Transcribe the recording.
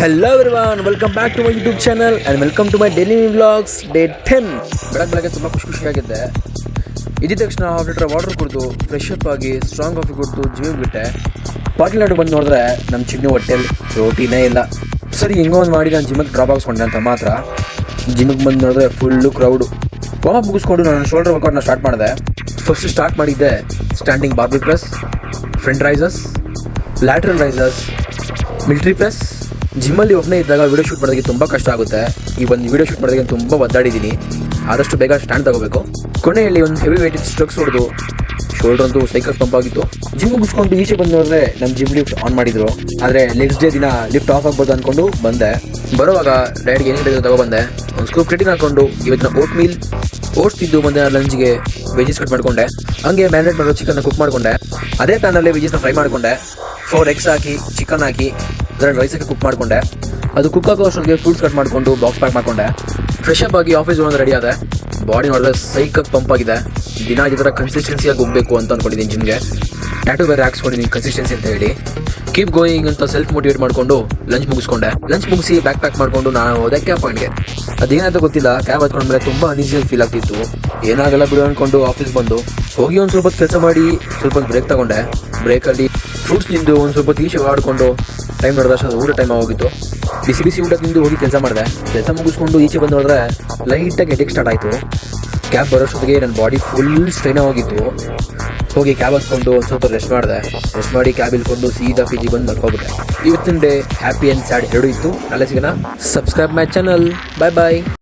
Hello everyone, welcome back to my YouTube channel and welcome to my daily vlogs day 10. ಬೆಳಗ್ಗೆ ತುಂಬ ಖುಷಿಯಾಗಿದ್ದೆ. ಇದ್ದ ತಕ್ಷಣ half litre water ಕುಡಿದು fresh up ಆಗಿ strong coffee ಕುಡಿದು ಜಿಮ್ಗೆ ಬಿಟ್ಟೆ. ಪಾರ್ಕಿಂಗ್ ಲಾಟ್ ಬಂದು ನೋಡಿದ್ರೆ ನಮ್ಮ ಚಿನ್ನು ಹೊಟ್ಟೆಲಿ ರೋಟಿನೇ ಇಲ್ಲ. ಸರಿ ಹಿಂಗೋ ಒಂದು ಮಾಡಿ ನಾನು ಜಿಮ್ಗೆ ಡ್ರಾಪ್ ಆಗಿಸ್ಕೊಂಡೆ ಅಂತ ಮಾತ್ರ ಜಿಮ್ಗೆ ಬಂದು ನೋಡಿದ್ರೆ ಫುಲ್ಲು ಕ್ರೌಡು. ವಾರ್ಮ್ ಮುಗಿಸ್ಕೊಂಡು ನಾನು ಶೋಲ್ಡರ್ ವರ್ಕೌಟ್ನ ಸ್ಟಾರ್ಟ್ ಮಾಡಿದೆ. ಫಸ್ಟ್ ಸ್ಟಾರ್ಟ್ ಮಾಡಿದ್ದೆ standing barbell press, front raises, lateral raises, military press. ಜಿಮ್ಮಲ್ಲಿ ಒಬ್ಬನೇ ಇದ್ದಾಗ ವೀಡಿಯೋ ಶೂಟ್ ಮಾಡೋದಕ್ಕೆ ತುಂಬ ಕಷ್ಟ ಆಗುತ್ತೆ. ಈ ಒಂದು ವೀಡಿಯೋ ಶೂಟ್ ಮಾಡೋದಕ್ಕೆ ತುಂಬ ಒದ್ದಾಡಿದ್ದೀನಿ. ಆದಷ್ಟು ಬೇಗ ಸ್ಟ್ಯಾಂಡ್ ತಗೋಬೇಕು. ಕೊನೆಯಲ್ಲಿ ಒಂದು ಹೆವಿ ವೇಟೆಡ್ ಸ್ಟ್ರಕ್ಸ್ ಹೊಡೆದು ಶೋಲ್ಡರ್ ಅಂತೂ ಸೈಕಲ್ ಪಂಪ್ ಆಗಿತ್ತು. ಜಿಮ್ ಮುಗಿಸ್ಕೊಂಡು ಈಚೆ ಬಂದು ನೋಡಿದ್ರೆ ನಮ್ಮ ಜಿಮ್ ಲಿಫ್ಟ್ ಆನ್ ಮಾಡಿದ್ರು. ಆದರೆ ನೆಕ್ಸ್ಟ್ ಡೇ ದಿನ ಲಿಫ್ಟ್ ಆಫ್ ಆಗ್ಬೋದು ಅಂದ್ಕೊಂಡು ಬಂದೆ. ಬರುವಾಗ ಡೈರೆಕ್ಟ್ ಏನೇನು ಬೇಕು ತಗೊಬಂದೆ. ಒಂದು ಸ್ಕೂಪ್ ಕ್ರಿಟಿನ್ ಹಾಕೊಂಡು ಇವತ್ತಿನ ಓಟ್ಸ್ ತಿದ್ದು ಬಂದೆ. లంಚ್ಗೆ ವೆಜಿಸ್ ಕಟ್ ಮಾಡಿಕೊಂಡೆ. ಹಂಗೆ ಮ್ಯಾರಿನೇಟ್ ಮಾಡೋ ಚಿಕನ್ನ ಕುಕ್ ಮಾಡಿಕೊಂಡೆ. ಅದೇ ಪ್ಯಾನಲ್ಲಿ ವೆಜಿಸ್ನ ಫ್ರೈ ಮಾಡಿಕೊಂಡೆ. 4 eggs ಹಾಕಿ ಚಿಕನ್ ಹಾಕಿ ಅದರಲ್ಲಿ ರೈಸಕ್ಕೆ ಕುಕ್ ಮಾಡಿಕೊಂಡೆ. ಅದು ಕುಕ್ ಆಗೋ ಅಷ್ಟೊಂದಿಗೆ ಫ್ರೂಟ್ಸ್ ಕಟ್ ಮಾಡಿಕೊಂಡು ಬಾಕ್ಸ್ ಪ್ಯಾಕ್ ಮಾಡಿಕೊಂಡೆ. ಫ್ರೆಶ್ ಅಪ್ ಆಗಿ ಆಫೀಸ್ ಹೋಗೋದು ರೆಡಿ ಆದೆ. ಬಾಡಿ ನೋಡಿದ್ರೆ ಸೈಕಾಗಿ ಪಂಪ್ ಆಗಿದೆ. ದಿನ ಈ ಥರ ಕನ್ಸಿಸ್ಟೆನ್ಸಿಯಾಗಿ ಹೋಗಬೇಕು ಅಂತ ಅಂದ್ಕೊಂಡಿದ್ದೀನಿ ಜಿಮ್ಗೆ. ಟ್ಯಾಟೂ ಬೇರೆ ಹಾಕ್ಸ್ಕೊಂಡಿದ್ದೀನಿ ಕನ್ಸಿಸ್ಟೆನ್ಸಿ ಅಂತ ಹೇಳಿ. ಕೀಪ್ ಗೋಯಿಂಗ್ ಅಂತ ಸೆಲ್ಫ್ ಮೋಟಿವೇಟ್ ಮಾಡಿಕೊಂಡು ಲಂಚ್ ಮುಗಿಸ್ಕೊಂಡೆ. ಲಂಚ್ ಮುಗಿಸಿ ಬ್ಯಾಕ್ ಪ್ಯಾಕ್ ಮಾಡಿಕೊಂಡು ನಾನು ಹೋದೆ ಕ್ಯಾಬ್ ಪಾಯಿಂಟ್ಗೆ. ಅದೇನಾಯ್ತ ಗೊತ್ತಿಲ್ಲ, ಕ್ಯಾಬ್ ಹತ್ಕೊಂಡ್ಮೇಲೆ ತುಂಬ ಅನ್ಈಸಿಯಾಗಿ ಫೀಲ್ ಆಗ್ತಿತ್ತು. ಏನಾಗಲ್ಲ ಬಿಡು ಅಂದ್ಕೊಂಡು ಆಫೀಸ್ ಬಂದು ಹೋಗಿ ಒಂದು ಸ್ವಲ್ಪ ಕೆಲಸ ಮಾಡಿ ಸ್ವಲ್ಪ ಬ್ರೇಕ್ ತಗೊಂಡೆ. ಬ್ರೇಕಲ್ಲಿ ಫ್ರೂಟ್ಸ್ ತಿಂದು ಒಂದು ಸ್ವಲ್ಪ ಈಚೆ ಆಡಿಕೊಂಡು ಟೈಮ್ ನೋಡಿದ್ರೆ ಅಷ್ಟು ಊಟ ಟೈಮ್ ಆಗೋಗಿತ್ತು. ಬಿಸಿ ಊಟ ತಿಂದು ಹೋಗಿ ಕೆಲಸ ಮಾಡಿದೆ. ಕೆಲಸ ಮುಗಿಸ್ಕೊಂಡು ಈಚೆ ಬಂದು ನೋಡಿದ್ರೆ ಲೈಟಾಗಿ ಹೆಡ್ಏಕ್ ಸ್ಟಾರ್ಟ್ ಆಯಿತು. ಕ್ಯಾಬ್ ಬರೋಷ್ಟೊತ್ತಿಗೆ ನನ್ನ ಬಾಡಿ ಫುಲ್ ಸ್ಟ್ರೈನ್ ಹೋಗಿತ್ತು. ಹೋಗಿ ಕ್ಯಾಬ್ ಹತ್ಕೊಂಡು ಒಂದು ಸ್ವಲ್ಪ ರೆಸ್ಟ್ ಮಾಡಿದೆ. ರೆಸ್ಟ್ ಮಾಡಿ ಕ್ಯಾಬ್ ಇಲ್ಕೊಂಡು ಸೀದಾ PG ಬಂದು ಮಲ್ಕೊಬಿಟ್ಟೆ. ಇವತ್ತಿನ ಡೇ ಹ್ಯಾಪಿ ಆ್ಯಂಡ್ ಸ್ಯಾಡ್ ಎರಡೂ ಇತ್ತು. ನಾಳೆ ಸಿಗೋಣ. Subscribe my channel. Bye bye.